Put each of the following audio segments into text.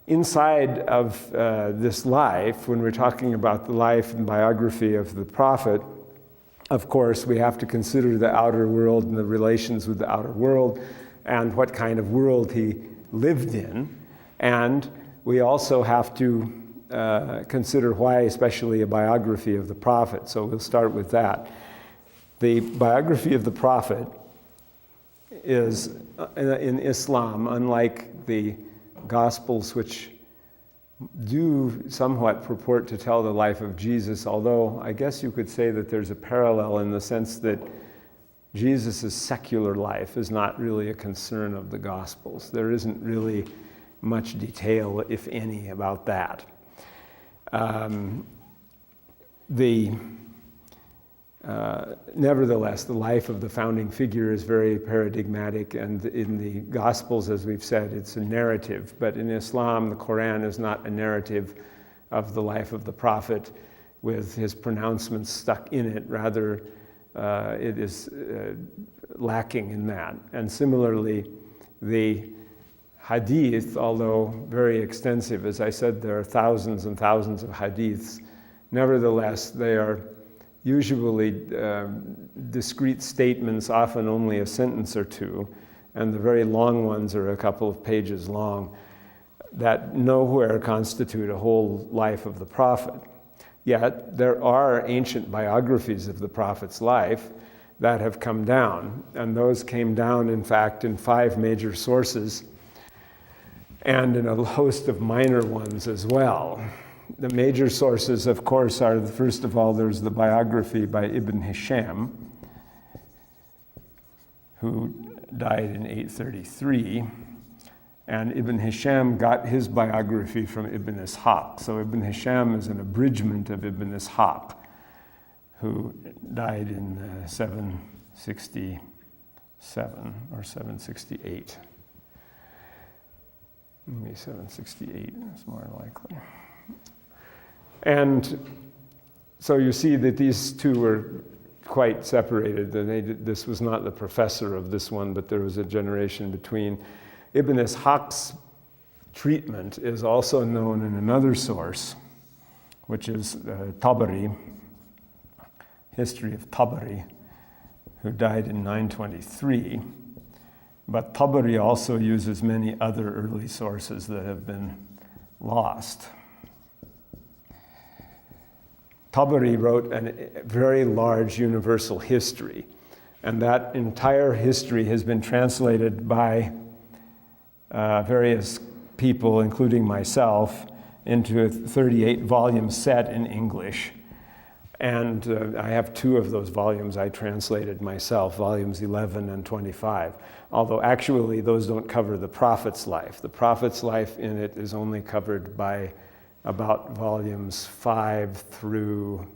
inside of this life, when we're talking about the life and biography of the prophet, of course, we have to consider the outer world and the relations with the outer world and what kind of world he lived in. And we also have to consider why especially a biography of the prophet. So we'll start with that. The biography of the prophet is, in Islam, unlike the Gospels, which do somewhat purport to tell the life of Jesus, although I guess you could say that there's a parallel in the sense that Jesus' secular life is not really a concern of the Gospels. There isn't really much detail, if any, about that. Nevertheless, the life of the founding figure is very paradigmatic, and in the Gospels, as we've said, it's a narrative. But in Islam, the Quran is not a narrative of the life of the prophet with his pronouncements stuck in it. Rather, it is lacking in that. And similarly, the hadith, although very extensive, as I said, there are thousands and thousands of hadiths. Nevertheless, they are usually discrete statements, often only a sentence or two, and the very long ones are a couple of pages long, that nowhere constitute a whole life of the prophet. Yet there are ancient biographies of the prophet's life that have come down, and those came down, in fact, in 5 major sources and in a host of minor ones as well. The major sources, of course, are, first of all, there's the biography by Ibn Hisham, who died in 833. And Ibn Hisham got his biography from Ibn Ishaq. So Ibn Hisham is an abridgment of Ibn Ishaq, who died in 767 or 768. Maybe 768 is more likely. And so you see that these two were quite separated. This was not the professor of this one, but there was a generation between. Ibn Ishaq's treatment is also known in another source, which is Tabari, history of Tabari, who died in 923. But Tabari also uses many other early sources that have been lost. Tabari wrote a very large universal history, and that entire history has been translated by various people, including myself, into a 38-volume set in English. And I have 2 of those volumes I translated myself, volumes 11 and 25. Although actually those don't cover the prophet's life. The prophet's life in it is only covered by about volumes 5 through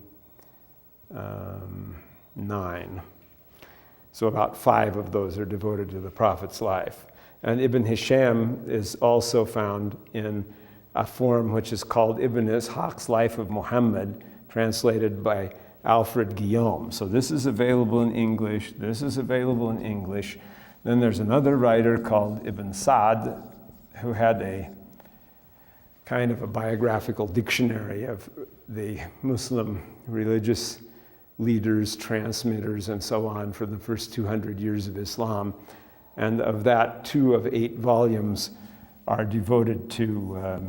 9. So about 5 of those are devoted to the prophet's life. And Ibn Hisham is also found in a form which is called Ibn Ishaq's Life of Muhammad, translated by Alfred Guillaume. So this is available in English, this is available in English. Then there's another writer called Ibn Sa'd, who had a kind of a biographical dictionary of the Muslim religious leaders, transmitters, and so on for the first 200 years of Islam. And of that, 2 of 8 volumes are devoted to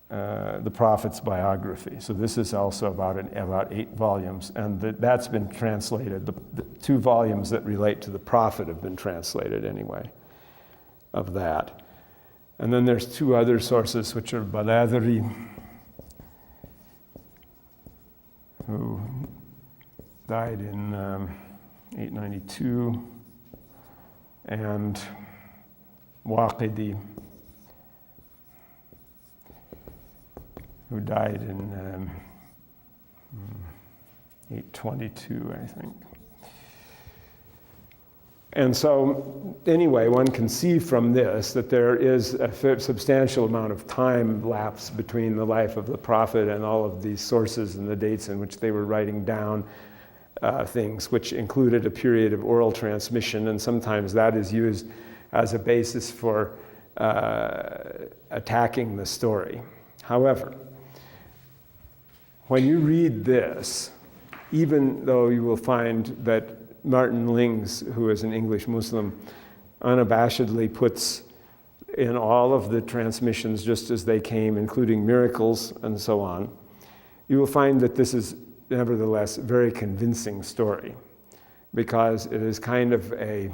the prophet's biography. So this is also about 8 volumes, and that's been translated. The 2 volumes that relate to the prophet have been translated anyway, of that. And then there's 2 other sources, which are Baladhari, who died in 892, and Waqidi, who died in 822, I think. And so, anyway, one can see from this that there is a substantial amount of time lapse between the life of the prophet and all of these sources and the dates in which they were writing down things, which included a period of oral transmission, and sometimes that is used as a basis for attacking the story. However, when you read this, even though you will find that Martin Lings, who is an English Muslim, unabashedly puts in all of the transmissions just as they came, including miracles and so on, you will find that this is nevertheless a very convincing story, because it is kind of it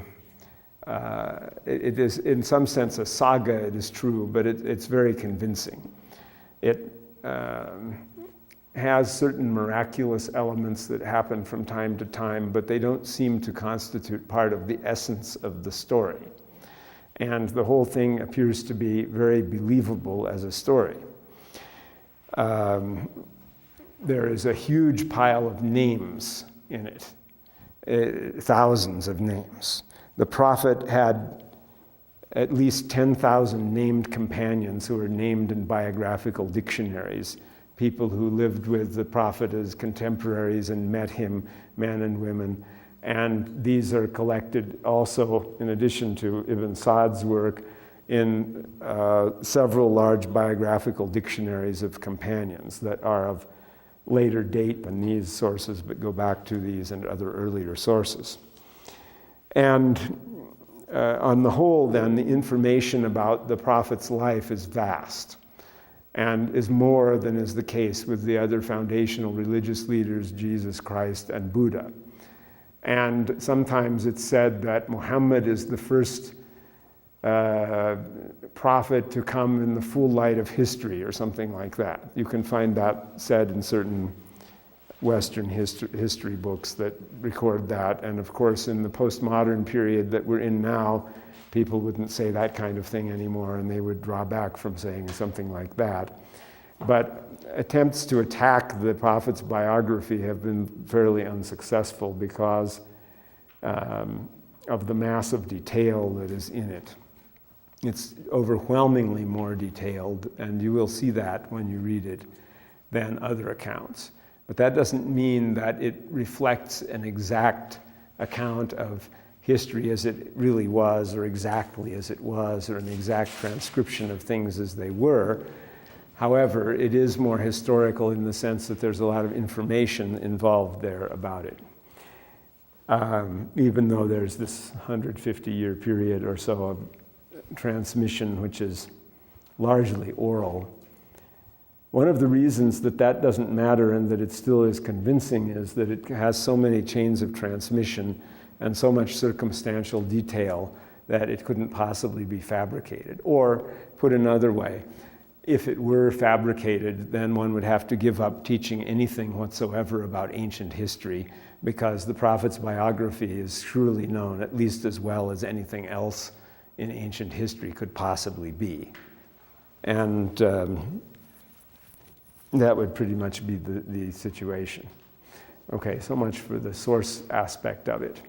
is in some sense a saga, it is true, but it's very convincing. It has certain miraculous elements that happen from time to time, but they don't seem to constitute part of the essence of the story. And the whole thing appears to be very believable as a story. There is a huge pile of names in it, thousands of names. The prophet had at least 10,000 named companions who are named in biographical dictionaries, people who lived with the prophet as contemporaries and met him, men and women. And these are collected also, in addition to Ibn Sa'd's work, in several large biographical dictionaries of companions that are of later date than these sources, but go back to these and other earlier sources. And on the whole, then, the information about the prophet's life is vast and is more than is the case with the other foundational religious leaders, Jesus Christ and Buddha. And sometimes it's said that Muhammad is the first prophet to come in the full light of history, or something like that. You can find that said in certain Western history books that record that. And of course, in the postmodern period that we're in now, people wouldn't say that kind of thing anymore, and they would draw back from saying something like that. But attempts to attack the prophet's biography have been fairly unsuccessful because of the massive detail that is in it. It's overwhelmingly more detailed, and you will see that when you read it, than other accounts. But that doesn't mean that it reflects an exact account of history as it really was, or exactly as it was, or an exact transcription of things as they were. However, it is more historical in the sense that there's a lot of information involved there about it. Even though there's this 150-year period or so of transmission, which is largely oral. One of the reasons that that doesn't matter and that it still is convincing is that it has so many chains of transmission and so much circumstantial detail that it couldn't possibly be fabricated. Or, put another way, if it were fabricated, then one would have to give up teaching anything whatsoever about ancient history, because the prophet's biography is surely known at least as well as anything else in ancient history could possibly be. And that would pretty much be the situation. Okay, so much for the source aspect of it.